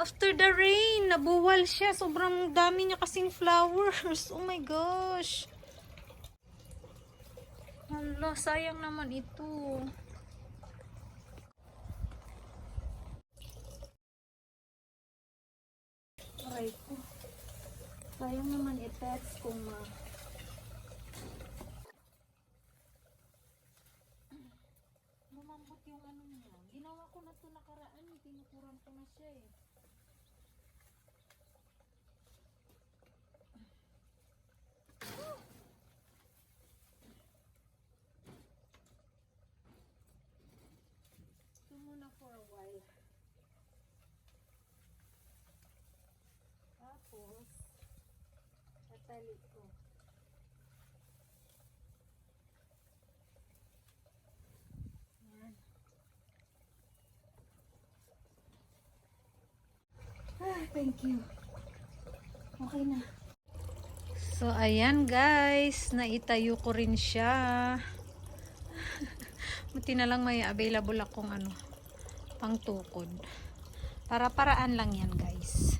After the rain, nabuwal siya. Sobrang dami niya kasing flowers. Oh my gosh. Hala, sayang naman ito. Aray ko. Sayang naman i-text kung lumambot yung ano niya. Ginawa ko na ito nakaraan. Tinukuran ko na siya eh. Ito muna for a while. Tapos, tatali ko. Yan. Thank you. Okay na. So, ayan guys. Naitayo ko rin siya. Buti na lang may available akong pang tukod. Para-paraan lang yan guys.